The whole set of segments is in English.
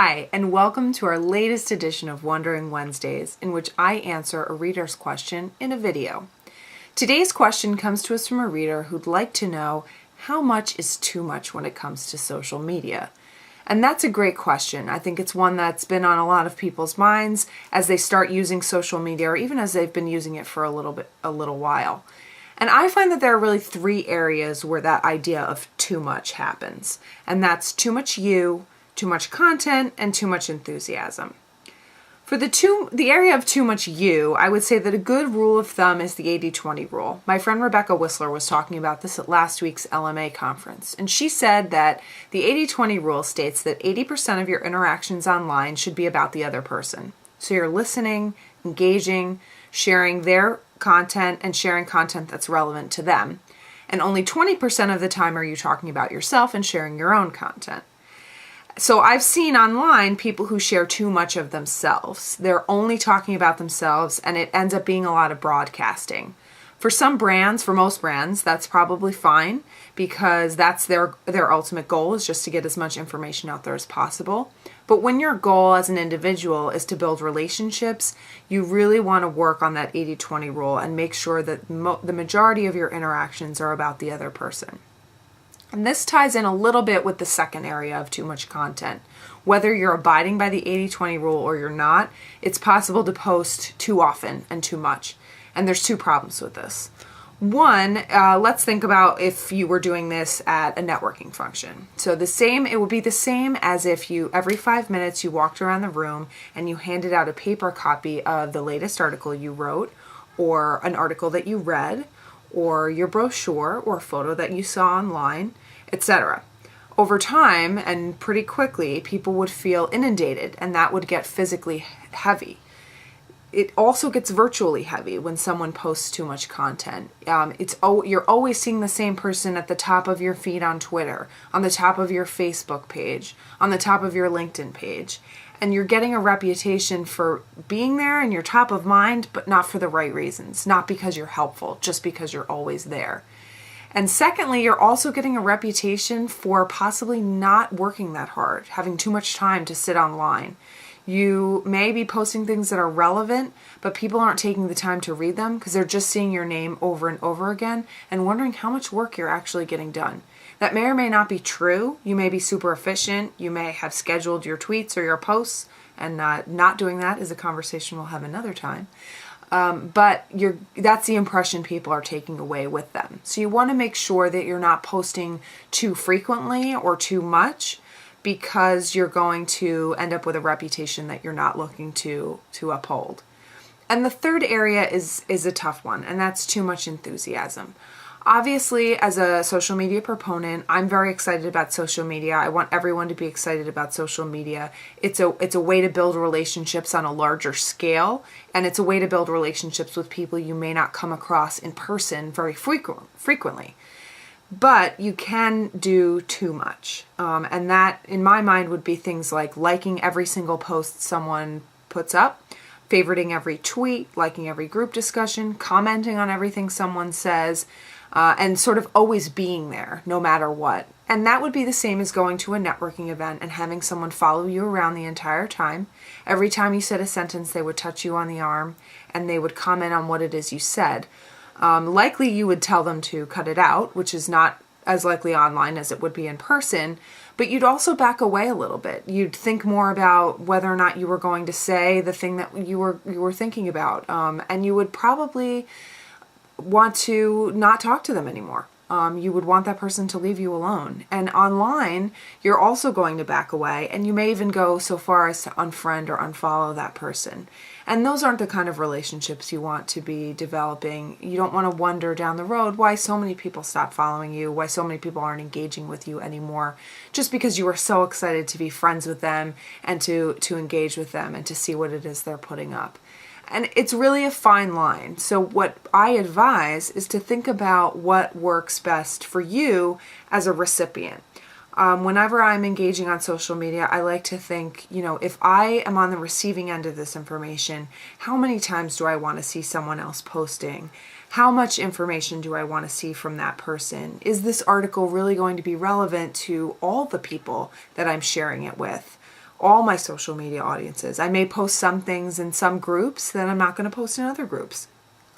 Hi, and welcome to our latest edition of Wondering Wednesdays, in which I answer a reader's question in a video. Today's question comes to us from a reader who'd like to know how much is too much when it comes to social media. And that's a great question. I think it's one that's been on a lot of people's minds as they start using social media, or even as they've been using it for a little while. And I find that there are really three areas where that idea of too much happens. And that's too much you, too much content, and too much enthusiasm. For the area of too much you, I would say that a good rule of thumb is the 80-20 rule. My friend Rebecca Whistler was talking about this at last week's LMA conference, and she said that the 80-20 rule states that 80% of your interactions online should be about the other person. So you're listening, engaging, sharing their content, and sharing content that's relevant to them. And only 20% of the time are you talking about yourself and sharing your own content. So I've seen online people who share too much of themselves. They're only talking about themselves, and it ends up being a lot of broadcasting. For some brands, for most brands, that's probably fine because that's their ultimate goal, is just to get as much information out there as possible. But when your goal as an individual is to build relationships, you really want to work on that 80-20 rule and make sure that the majority of your interactions are about the other person. And this ties in a little bit with the second area of too much content. Whether you're abiding by the 80-20 rule or you're not, it's possible to post too often and too much. And there's two problems with this. One, let's think about if you were doing this at a networking function. So it would be the same as if every 5 minutes you walked around the room and you handed out a paper copy of the latest article you wrote, or an article that you read, or your brochure or photo that you saw online, etc. Over time and pretty quickly, people would feel inundated, and that would get physically heavy. It also gets virtually heavy when someone posts too much content. You're always seeing the same person at the top of your feed on Twitter, on the top of your Facebook page, on the top of your LinkedIn page. And you're getting a reputation for being there and you're top of mind, but not for the right reasons. Not because you're helpful, just because you're always there. And secondly, you're also getting a reputation for possibly not working that hard, having too much time to sit online. You may be posting things that are relevant, but people aren't taking the time to read them because they're just seeing your name over and over again and wondering how much work you're actually getting done. That may or may not be true. You may be super efficient. You may have scheduled your tweets or your posts, and not doing that is a conversation we'll have another time. But that's the impression people are taking away with them. So you want to make sure that you're not posting too frequently or too much, because you're going to end up with a reputation that you're not looking to uphold. And the third area is a tough one, and that's too much enthusiasm. Obviously, as a social media proponent, I'm very excited about social media. I want everyone to be excited about social media. It's a way to build relationships on a larger scale, and it's a way to build relationships with people you may not come across in person very frequently. But you can do too much. And that, in my mind, would be things like liking every single post someone puts up, favoriting every tweet, liking every group discussion, commenting on everything someone says, and sort of always being there no matter what. And that would be the same as going to a networking event and having someone follow you around the entire time. Every time you said a sentence, they would touch you on the arm and they would comment on what it is you said. Likely you would tell them to cut it out, which is not as likely online as it would be in person, but you'd also back away a little bit. You'd think more about whether or not you were going to say the thing that you were thinking about, and you would probably want to not talk to them anymore. You would want that person to leave you alone. And online, you're also going to back away, and you may even go so far as to unfriend or unfollow that person. And those aren't the kind of relationships you want to be developing. You don't want to wonder down the road why so many people stop following you, why so many people aren't engaging with you anymore, just because you were so excited to be friends with them and to engage with them and to see what it is they're putting up. And it's really a fine line. So what I advise is to think about what works best for you as a recipient. Whenever I'm engaging on social media, I like to think, if I am on the receiving end of this information, how many times do I want to see someone else posting? How much information do I want to see from that person? Is this article really going to be relevant to all the people that I'm sharing it with? all my social media audiences. I may post some things in some groups that I'm not going to post in other groups.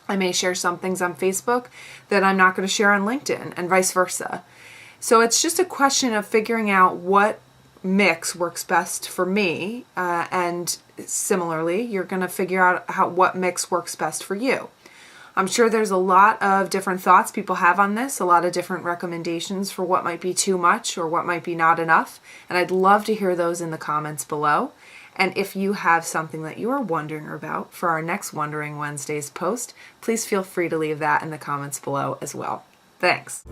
I may share some things on Facebook that I'm not going to share on LinkedIn, and vice versa. So it's just a question of figuring out what mix works best for me, and similarly, you're going to figure out what mix works best for you. I'm sure there's a lot of different thoughts people have on this, a lot of different recommendations for what might be too much or what might be not enough, and I'd love to hear those in the comments below. And if you have something that you are wondering about for our next Wondering Wednesdays post, please feel free to leave that in the comments below as well. Thanks.